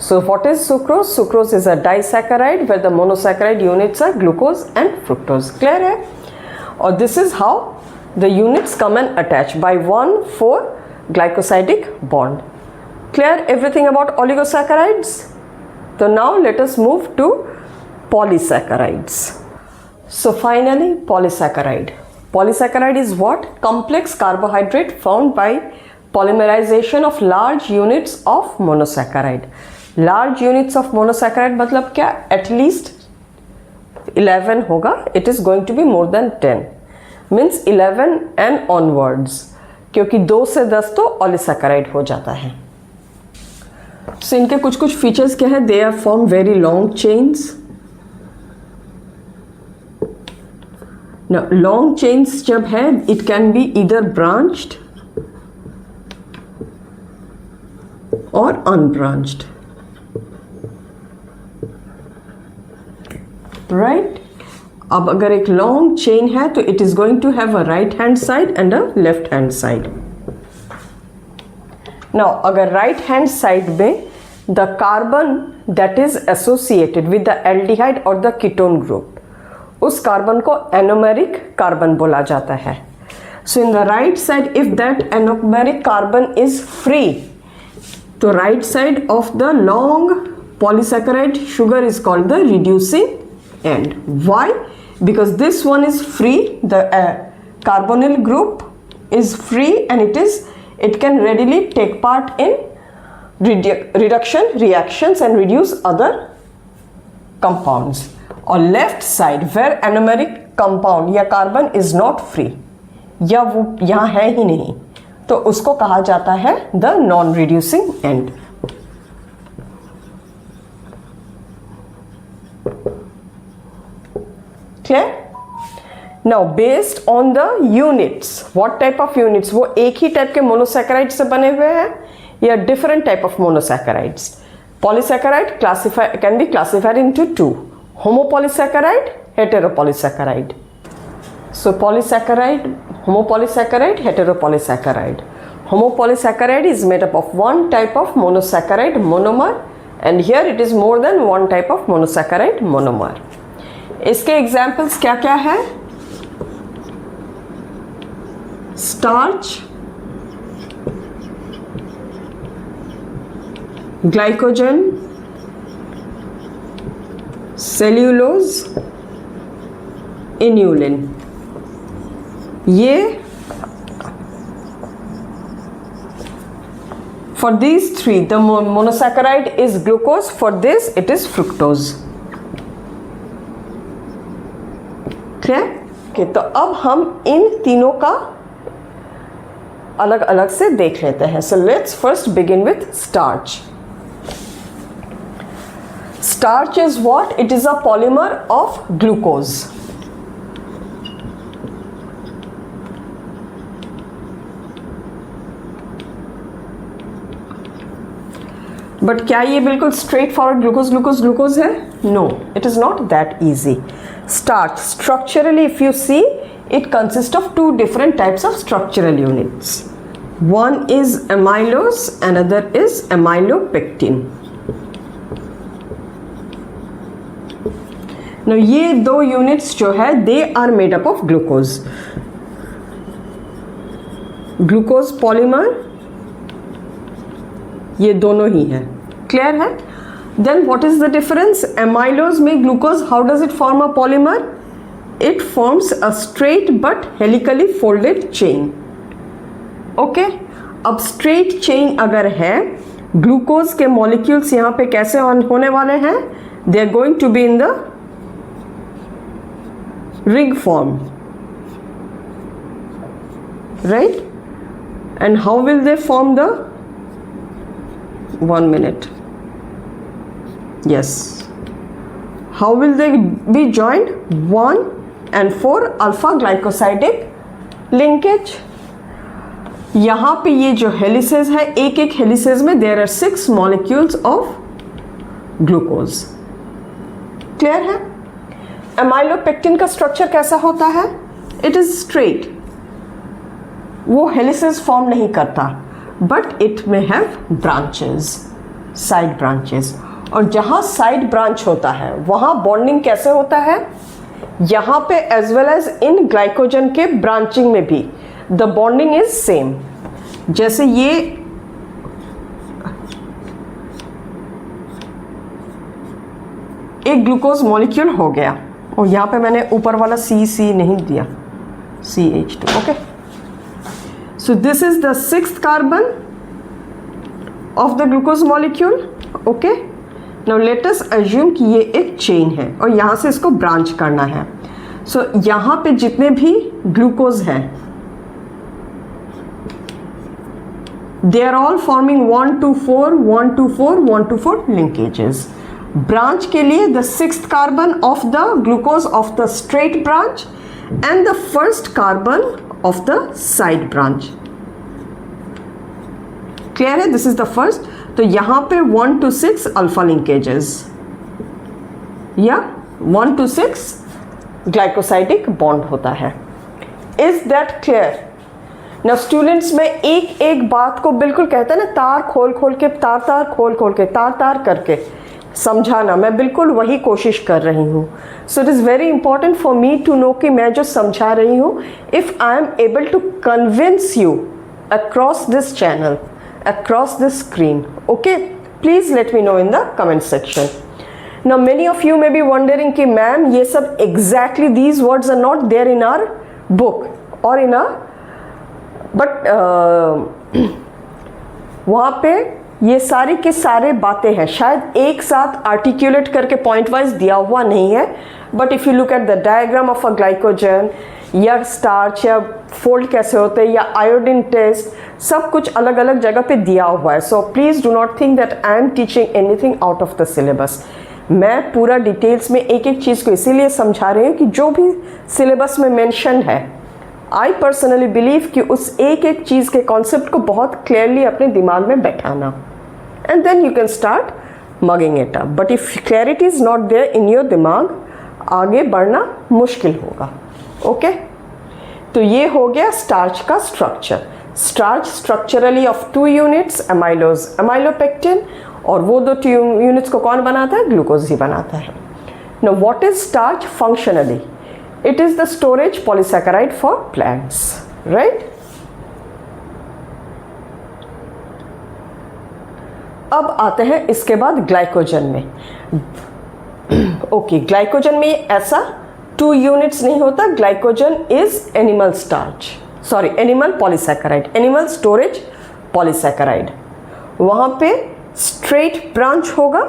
So what is sucrose? Sucrose is a disaccharide where the monosaccharide units are glucose and fructose. Clear है? और this is how the units come and attach by 1,4 glycosidic bond. Clear everything about oligosaccharides? तो now let us move to polysaccharides. So finally, polysaccharide. Polysaccharide is what? Complex carbohydrate formed by polymerization of large units of monosaccharide. Large units of monosaccharide मतलब क्या? At least 11 होगा. It is going to be more than 10. Means 11 and onwards. क्योंकि 2 से 10 तो polysaccharide हो जाता है. So इनके कुछ फीचर्स क्या है? They are form very long chains. Now, long chains जब है, it can be either branched or unbranched, right? अब अगर एक long chain है तो it is going to have a right hand side and a left hand side. Now, अगर right hand side में the carbon that is associated with the aldehyde or the ketone group, उस carbon को anomeric carbon बोला जाता है. So in the right side if that anomeric carbon is free, तो right side of the long polysaccharide sugar is called the reducing end. Why? Because this one is free, the carbonyl group is free and it can readily take part in reduction reactions and reduce other compounds. और left side where anomeric compound या carbon is not free या वो यहाँ है ही नहीं, तो उसको कहा जाता है the non-reducing end. Clear? Now based on the units, what type of units, वो एक ही टाइप के मोनोसैकेराइड से बने हुए हैं या different type of monosaccharides. Polysaccharide can be classified into two: homopolysaccharide, heteropolysaccharide. So polysaccharide, homopolysaccharide, heteropolysaccharide. Homopolysaccharide is made up of one type of monosaccharide monomer, and here it is more than one type of monosaccharide monomer. इसके examples क्या क्या है? Starch, glycogen, cellulose, inulin. ये for these three the monosaccharide is glucose, for this it is fructose. Okay, तो अब हम इन तीनों का अलग अलग से देख लेते हैं. So let's first begin with starch. Starch is what? It is a polymer of glucose. But क्या ये बिल्कुल straight forward glucose है? No, it is not that easy. Starch, structurally if you see, it consists of two different types of structural units. One is amylose, another is amylopectin. Now ये दो units जो है, they are made up of glucose. Glucose polymer, ये दोनों ही है. Clear है? Then what is the difference? Amylose में glucose, how does it form a polymer? It forms a straight but helically folded chain. Okay? अब straight chain अगर है, glucose के molecules यहाँ पे कैसे होने वाले हैं? They are going to be in the ring form, right? And how will they form the? 1 minute. Yes. How will they be joined? 1 and 4 alpha glycosidic linkage. यहाँ पे ये जो हेलिसेस है, एक एक हेलिसेस में there are 6 molecules of glucose. Clear है? Amylopectin का स्ट्रक्चर कैसा होता है? It is straight. वो हेलिसेस फॉर्म नहीं करता, but it may have branches, side branches. और जहाँ साइड ब्रांच होता है वहाँ बॉन्डिंग कैसे होता है? यहाँ पे as well as in glycogen के ब्रांचिंग में भी द बॉन्डिंग इज सेम. जैसे ये एक ग्लूकोज मॉलिक्यूल हो गया और यहाँ पे मैंने ऊपर वाला C नहीं दिया, CH2. Okay, so this is the 6th carbon of the glucose molecule. Okay, now let us assume कि ये एक चेन है और यहाँ से इसको ब्रांच करना है. सो यहाँ पे जितने भी ग्लूकोज हैं, they are all forming 1 to 4 1 to 4 1 to 4 linkages. Branch के लिए the 6th carbon of the glucose of the straight branch and the 1st carbon of the side branch. Clear है? This is the first. तो यहाँ पे 1 to 6 alpha linkages या 1 to 6 glycosidic bond होता है. Is that clear? ना students में एक एक बात को बिल्कुल कहते हैं ना, तार खोल खोल के, तार खोल खोल के, तार करके समझाना. मैं बिल्कुल वही कोशिश कर रही हूँ. So it is very important for me to know कि मैं जो समझा रही हूँ, if I am able to convince you across this channel, across the screen. Okay, please let me know in the comment section. Now many of you may be wondering कि ma'am ये सब exactly these words are not there in our book or in our but वहाँ पे ये सारी के सारे बातें हैं, शायद एक साथ आर्टिकुलेट करके पॉइंट वाइज दिया हुआ नहीं है, but if you look at the diagram of a glycogen या स्टार्च या फोल्ड कैसे होते हैं या आयोडीन टेस्ट, सब कुछ अलग अलग जगह पे दिया हुआ है. So please do not think that I am teaching anything out of the syllabus. मैं पूरा डिटेल्स में एक एक चीज़ को इसीलिए समझा रही हूँ कि जो भी सिलेबस में मेंशन है, आई पर्सनली बिलीव कि उस एक एक चीज़ के कॉन्सेप्ट को बहुत क्लियरली अपने दिमाग में बैठाना, and then you can start mugging it up. But if clarity is not there in your दिमाग, आगे बढ़ना मुश्किल होगा. ओके तो ये हो गया स्टार्च का structure. Starch structurally of 2 units, amylose amylopectin, और वो 2 यूनिट्स को कौन बनाता है? ग्लूकोज ही बनाता है. Now what is starch functionally? It is the storage polysaccharide for plants, right? अब आते हैं इसके बाद ग्लाइकोजन में. ओके ग्लाइकोजन में ऐसा 2 यूनिट्स नहीं होता. Glycogen is animal starch, sorry animal polysaccharide, animal storage polysaccharide. वहां पे स्ट्रेट ब्रांच होगा,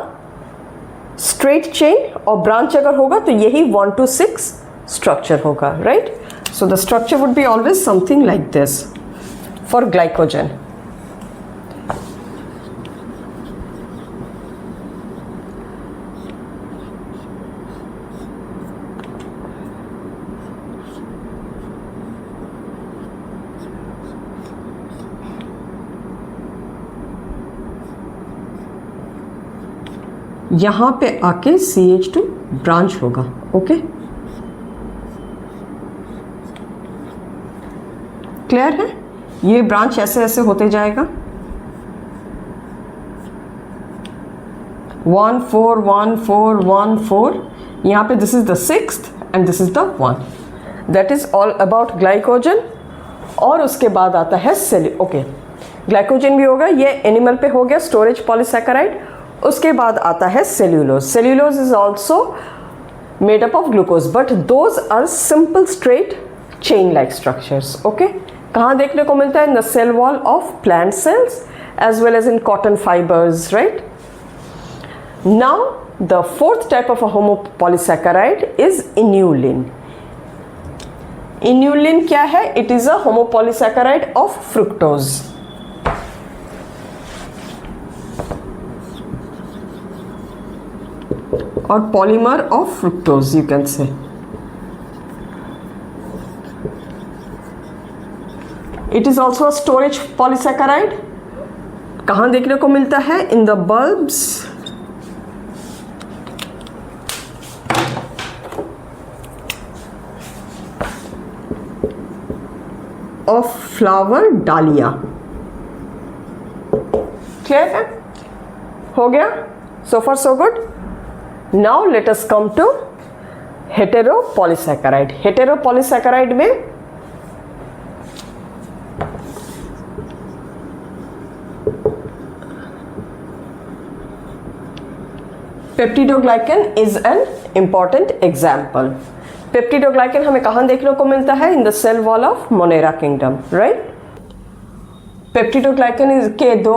स्ट्रेट चेन, और ब्रांच अगर होगा तो यही 1 to 6 structure होगा, right? So the structure would be always something like this for glycogen. यहाँ पे आके CH2 ब्रांच होगा. ओके क्लियर है? ये ब्रांच ऐसे ऐसे होते जाएगा. 1 4 1 4 1 4. यहाँ पे this is the 6th and this is the 1. That is all about glycogen. और उसके बाद आता है ओके ग्लाइकोजन भी होगा, ये एनिमल पे हो गया स्टोरेज पॉलीसैकेराइड. उसके बाद आता है cellulose. Cellulose is also made up of glucose, but those are simple straight chain like structures. Okay कहाँ देखने को मिलता है? In the cell wall of plant cells as well as in cotton fibres, right? Now the 4th type of a homopolysaccharide is inulin. Inulin क्या है? It is a homopolysaccharide of fructose. और polymer of fructose you can say. It is also a storage polysaccharide. कहाँ देखने को मिलता है? In the bulbs of flower dahlia. Clear है? हो गया? So far so good. Now let us come to heteropolysaccharide. Heteropolysaccharide में peptidoglycan is an important example. Peptidoglycan हमें कहाँ देखने को मिलता है? In the cell wall of Monera kingdom, right? Peptidoglycan के तो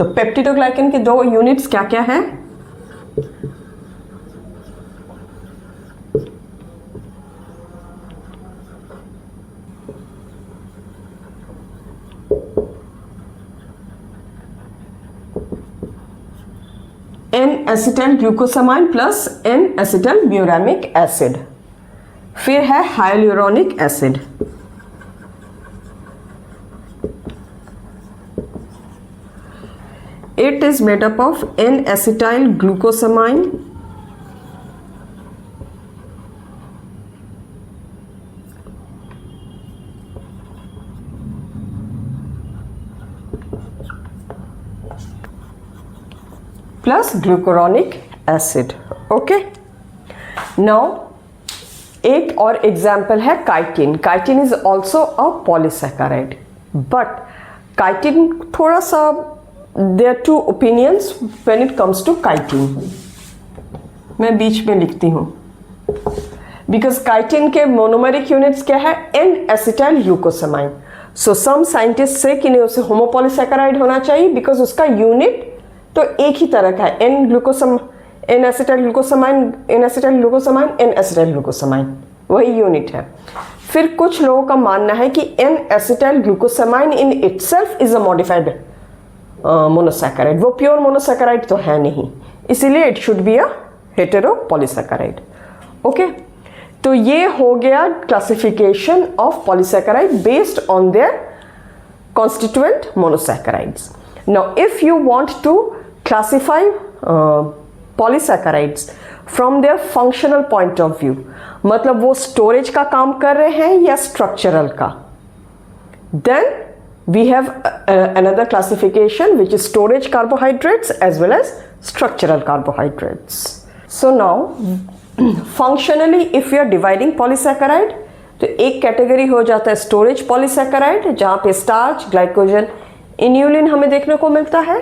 पेप्टिडोग्लाइकन के 2 यूनिट्स क्या क्या है? N-acetyl glucosamine plus N-acetyl muramic acid. फिर है hyaluronic acid. It is made up of N-acetyl glucosamine plus glucuronic acid. Okay. Now एक और एग्जाम्पल है chitin. Chitin is also a polysaccharide, but chitin थोड़ा सा there are 2 opinions when it comes to chitin. मैं बीच में लिखती हूँ बिकॉज काइटिन के मोनोमेरिक यूनिट्स क्या है? N-acetyl glucosamine. सो सम साइंटिस्ट से कि नहीं उसे होमोपॉलीसैकेराइड होना चाहिए बिकॉज उसका यूनिट तो एक ही तरह का है, N acetyl glucosamine, N acetyl glucosamine, N acetyl glucosamine, वही यूनिट है। फिर कुछ लोगों का मानना है कि N acetyl glucosamine in itself is a modified monosaccharide, वो प्योर मोनोसैकेराइड तो है नहीं, इसीलिए it should be a heteropolysaccharide. Okay, तो ये हो गया classification of polysaccharide based on their constituent monosaccharides. Now if you want to classify polysaccharides from their functional point of view, मतलब वो स्टोरेज का काम कर रहे हैं या स्ट्रक्चरल का, then we have another classification which is storage carbohydrates as well as structural carbohydrates. So now functionally if we are dividing polysaccharide, तो एक कैटेगरी हो जाता है स्टोरेज पॉलीसैकेराइड जहाँ पे स्टार्च, ग्लाइकोजन, इन्यूलिन हमें देखने को मिलता है,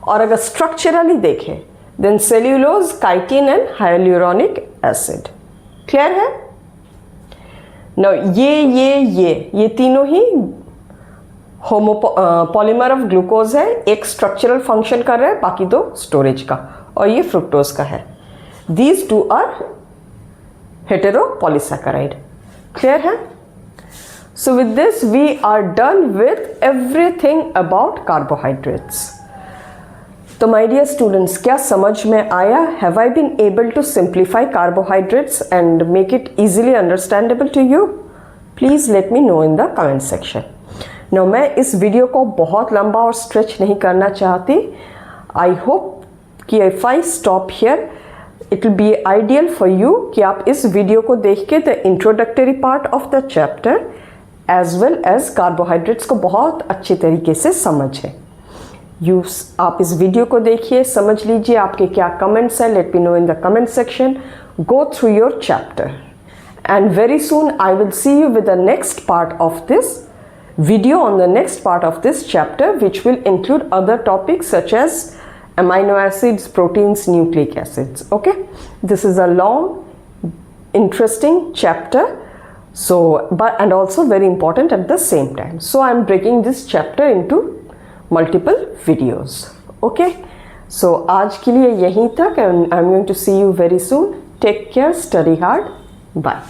और अगर स्ट्रक्चरली देखें then cellulose, chitin and hyaluronic acid. Clear है? नो ये तीनों ही पॉलीमर ऑफ ग्लूकोज है, एक स्ट्रक्चरल फंक्शन कर रहा है, बाकी दो स्टोरेज का, और ये फ्रुक्टोज का है। These two are heteropolysaccharide. Clear है? So with this we are done with everything about carbohydrates. तो my dear students, क्या समझ में आया? Have I been able to simplify carbohydrates and make it easily understandable to you? Please let me know in the comment section. Now मैं इस video को बहुत लंबा और स्ट्रेच नहीं करना चाहती. I hope कि if I stop here it will be ideal for you कि आप इस वीडियो को देख के the introductory part of the chapter as well as carbohydrates को बहुत अच्छे तरीके से समझें। आप इस वीडियो को देखिए, समझ लीजिए, आपके क्या कमेंट्स हैं, let me know in the comment section. Go through your chapter and very soon I will see you with the next part of this video on the next part of this chapter, which will include other topics such as amino acids, proteins, nucleic acids. Okay, this is a long interesting chapter, so and also very important at the same time, so I'm breaking this chapter into multiple videos. Okay, so आज के लिए यहीं तक and I'm going to see you very soon. Take care, study hard, bye.